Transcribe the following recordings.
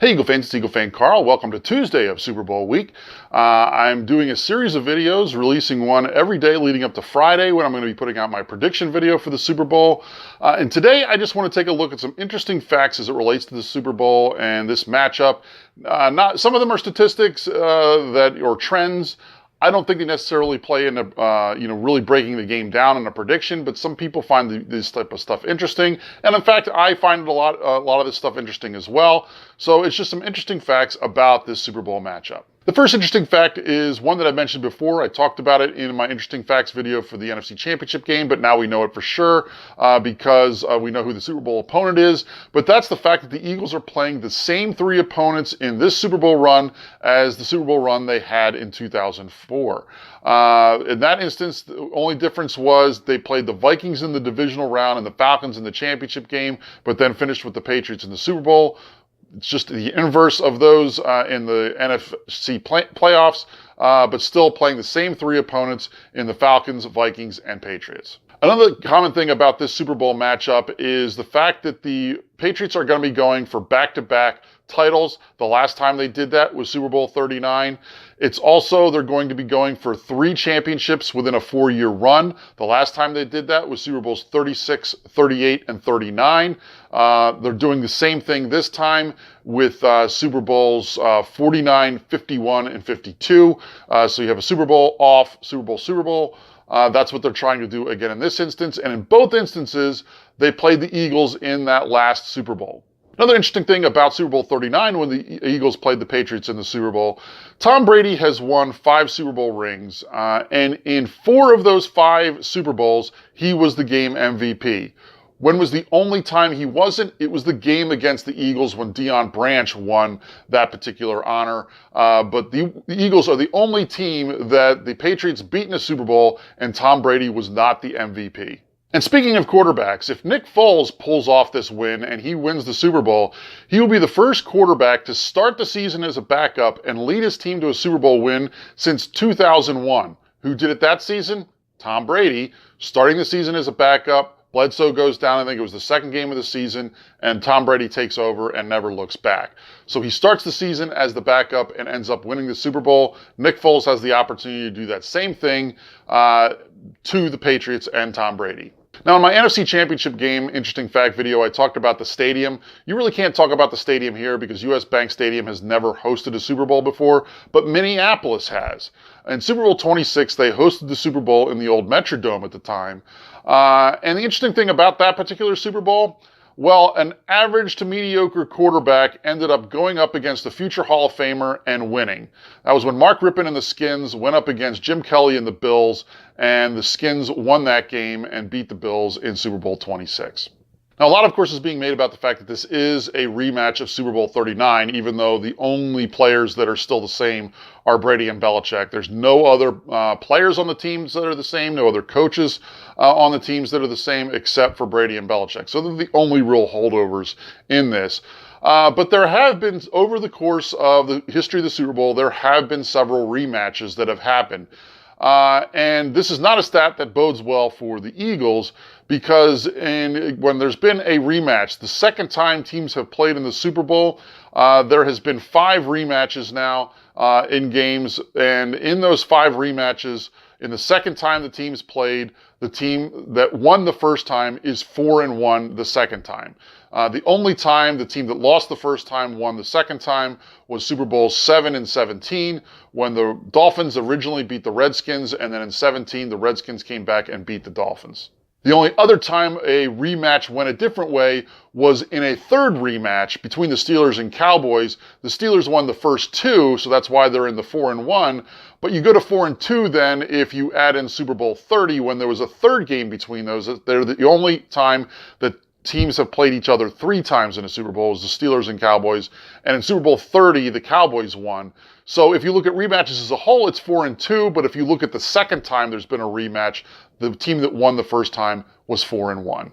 Hey Eagle fans, it's EaglefanKarl. Welcome to Tuesday of Super Bowl week. I'm doing a series of videos, releasing one every day leading up to Friday when I'm going to be putting out my prediction video for the Super Bowl. And today I just want to take a look at some interesting facts as it relates to the Super Bowl and this matchup. Some of them are statistics or trends. I don't think they necessarily play into, really breaking the game down in a prediction, but some people find this type of stuff interesting. And in fact, I find a lot of this stuff interesting as well. So it's just some interesting facts about this Super Bowl matchup. The first interesting fact is one that I mentioned before. I talked about it in my interesting facts video for the NFC Championship game, but now we know it for sure because we know who the Super Bowl opponent is. But that's the fact that the Eagles are playing the same three opponents in this Super Bowl run as the Super Bowl run they had in 2004. In that instance, the only difference was they played the Vikings in the divisional round and the Falcons in the championship game, but then finished with the Patriots in the Super Bowl. It's just the inverse of those in the NFC playoffs, but still playing the same three opponents in the Falcons, Vikings, and Patriots. Another common thing about this Super Bowl matchup is the fact that the Patriots are going to be going for back-to-back titles. The last time they did that was Super Bowl 39. It's also, they're going to be going for 3 championships within a 4-year run. The last time they did that was Super Bowls 36, 38, and 39. They're doing the same thing this time with Super Bowls 49, 51, and 52. So you have a Super Bowl off, Super Bowl, Super Bowl. That's what they're trying to do again in this instance. And in both instances, they played the Eagles in that last Super Bowl. Another interesting thing about Super Bowl 39, when the Eagles played the Patriots in the Super Bowl, Tom Brady has won 5 Super Bowl rings, and in 4 of those 5 Super Bowls, he was the game MVP. When was the only time he wasn't? It was the game against the Eagles when Deion Branch won that particular honor. But the Eagles are the only team that the Patriots beat in a Super Bowl, and Tom Brady was not the MVP. And speaking of quarterbacks, if Nick Foles pulls off this win and he wins the Super Bowl, he will be the first quarterback to start the season as a backup and lead his team to a Super Bowl win since 2001. Who did it that season? Tom Brady, starting the season as a backup. Bledsoe goes down, I think it was the second game of the season, and Tom Brady takes over and never looks back. So he starts the season as the backup and ends up winning the Super Bowl. Nick Foles has the opportunity to do that same thing to the Patriots and Tom Brady. Now, in my NFC Championship game interesting fact video, I talked about the stadium. You really can't talk about the stadium here because US Bank Stadium has never hosted a Super Bowl before, but Minneapolis has. In Super Bowl 26, they hosted the Super Bowl in the old Metrodome at the time. And the interesting thing about that particular Super Bowl, well, an average to mediocre quarterback ended up going up against a future Hall of Famer and winning. That was when Mark Rippon and the Skins went up against Jim Kelly and the Bills, and the Skins won that game and beat the Bills in Super Bowl 26. Now, a lot, of course, is being made about the fact that this is a rematch of Super Bowl 39, even though the only players that are still the same are Brady and Belichick. There's no other players on the teams that are the same, no other coaches on the teams that are the same, except for Brady and Belichick. So they're the only real holdovers in this. But there have been, over the course of the history of the Super Bowl, there have been several rematches that have happened. And this is not a stat that bodes well for the Eagles because when there's been a rematch, the second time teams have played in the Super Bowl, there has been 5 rematches now in games. And in those 5 rematches, in the second time the teams played, the team that won the first time is 4-1 the second time. The only time the team that lost the first time won the second time was Super Bowl 7 and 17, when the Dolphins originally beat the Redskins, and then in 17, the Redskins came back and beat the Dolphins. The only other time a rematch went a different way was in a third rematch between the Steelers and Cowboys. The Steelers won the first 2, so that's why they're in the 4-1. But you go to 4-2 then if you add in Super Bowl 30, when there was a third game between those. They're the only time that teams have played each other 3 times in a Super Bowl, is the Steelers and Cowboys. And in Super Bowl 30, the Cowboys won. So if you look at rematches as a whole, it's 4-2. But if you look at the second time there's been a rematch, the team that won the first time was 4-1.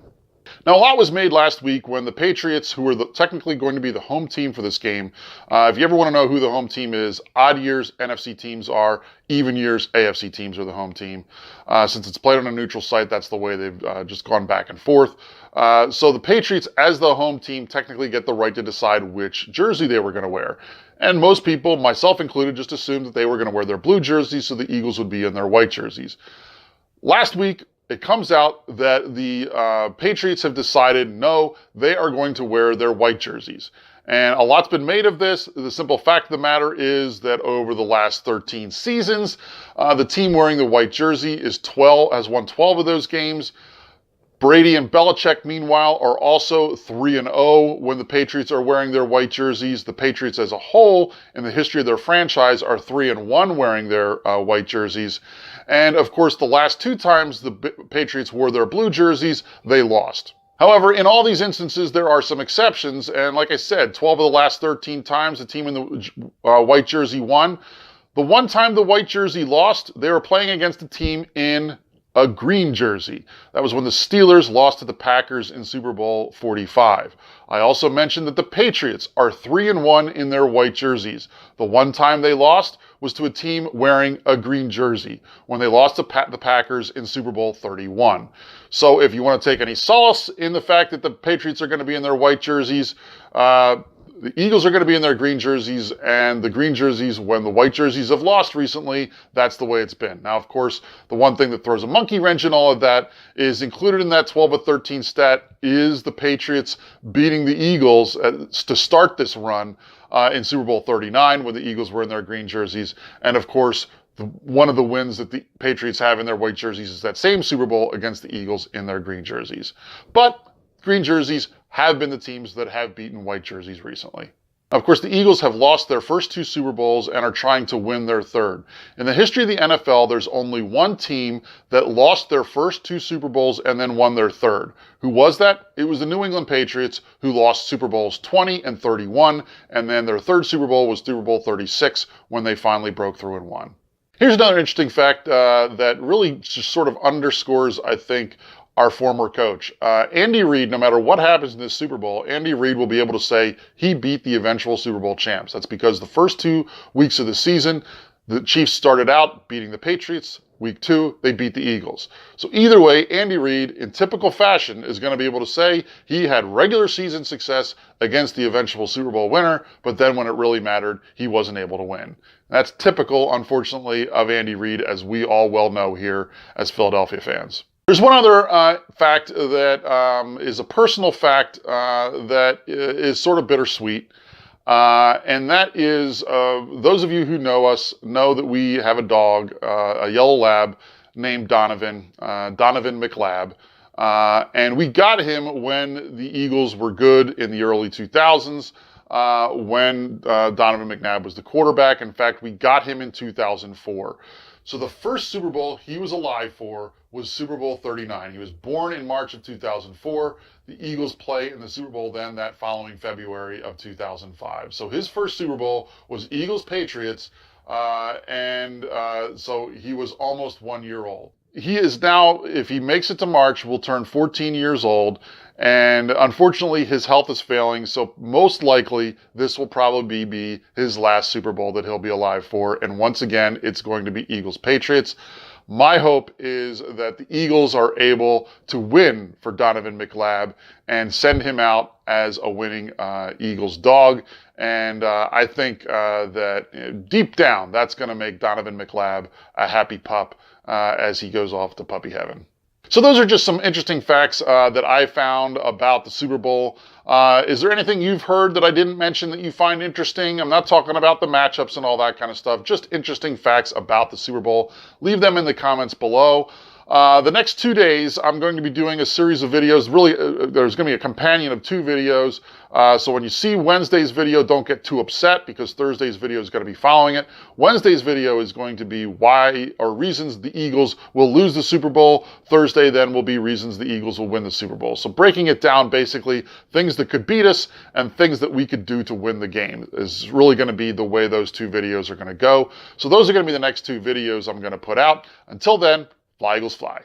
Now, a lot was made last week when the Patriots, who are technically going to be the home team for this game, if you ever want to know who the home team is, odd years NFC teams are, even years AFC teams are the home team. Since it's played on a neutral site, that's the way they've just gone back and forth. So the Patriots, as the home team, technically get the right to decide which jersey they were going to wear. And most people, myself included, just assumed that they were going to wear their blue jerseys, so the Eagles would be in their white jerseys. Last week, it comes out that the Patriots have decided, no, they are going to wear their white jerseys. And a lot's been made of this. The simple fact of the matter is that over the last 13 seasons, the team wearing the white jersey has won 12 of those games. Brady and Belichick, meanwhile, are also 3-0 when the Patriots are wearing their white jerseys. The Patriots as a whole, in the history of their franchise, are 3-1 wearing their white jerseys. And, of course, the last two times the Patriots wore their blue jerseys, they lost. However, in all these instances, there are some exceptions. And like I said, 12 of the last 13 times the team in the white jersey won. The one time the white jersey lost, they were playing against a team in a green jersey. That was when the Steelers lost to the Packers in Super Bowl 45. I also mentioned that the Patriots are 3-1 in their white jerseys. The one time they lost was to a team wearing a green jersey when they lost to the Packers in Super Bowl 31. So if you want to take any solace in the fact that the Patriots are going to be in their white jerseys, the Eagles are going to be in their green jerseys, and the green jerseys, when the white jerseys have lost recently, that's the way it's been. Now, of course, the one thing that throws a monkey wrench in all of that is included in that 12 of 13 stat is the Patriots beating the Eagles to start this run in Super Bowl 39 when the Eagles were in their green jerseys. And, of course, one of the wins that the Patriots have in their white jerseys is that same Super Bowl against the Eagles in their green jerseys. But green jerseys have been the teams that have beaten white jerseys recently. Of course, the Eagles have lost their first two Super Bowls and are trying to win their third. In the history of the NFL, there's only one team that lost their first two Super Bowls and then won their third. Who was that? It was the New England Patriots, who lost Super Bowls 20 and 31, and then their third Super Bowl was Super Bowl 36 when they finally broke through and won. Here's another interesting fact that really just sort of underscores, I think, our former coach. Andy Reid, no matter what happens in this Super Bowl, Andy Reid will be able to say he beat the eventual Super Bowl champs. That's because the first 2 weeks of the season, the Chiefs started out beating the Patriots. Week 2, they beat the Eagles. So either way, Andy Reid, in typical fashion, is going to be able to say he had regular season success against the eventual Super Bowl winner, but then when it really mattered, he wasn't able to win. That's typical, unfortunately, of Andy Reid, as we all well know here as Philadelphia fans. There's one other fact that is a personal fact that is sort of bittersweet, and that is those of you who know us know that we have a dog, a yellow lab named Donovan McLab, and we got him when the Eagles were good in the early 2000s. When Donovan McNabb was the quarterback. In fact, we got him in 2004. So the first Super Bowl he was alive for was Super Bowl 39. He was born in March of 2004. The Eagles play in the Super Bowl then that following February of 2005. So his first Super Bowl was Eagles-Patriots, so he was almost 1 year old. He is now, if he makes it to March, will turn 14 years old. And unfortunately, his health is failing. So most likely, this will probably be his last Super Bowl that he'll be alive for. And once again, it's going to be Eagles-Patriots. My hope is that the Eagles are able to win for Donovan McLab and send him out as a winning Eagles dog. And I think that deep down, that's going to make Donovan McLab a happy pup as he goes off to puppy heaven. So those are just some interesting facts that I found about the Super Bowl. Is there anything you've heard that I didn't mention that you find interesting? I'm not talking about the matchups and all that kind of stuff, just interesting facts about the Super Bowl. Leave them in the comments below. The next 2 days, I'm going to be doing a series of videos. Really, there's going to be a companion of 2 videos. So when you see Wednesday's video, don't get too upset because Thursday's video is going to be following it. Wednesday's video is going to be why or reasons the Eagles will lose the Super Bowl. Thursday then will be reasons the Eagles will win the Super Bowl. So breaking it down, basically, things that could beat us and things that we could do to win the game is really going to be the way those 2 videos are going to go. So those are going to be the next 2 videos I'm going to put out. Until then, fly Eagles fly.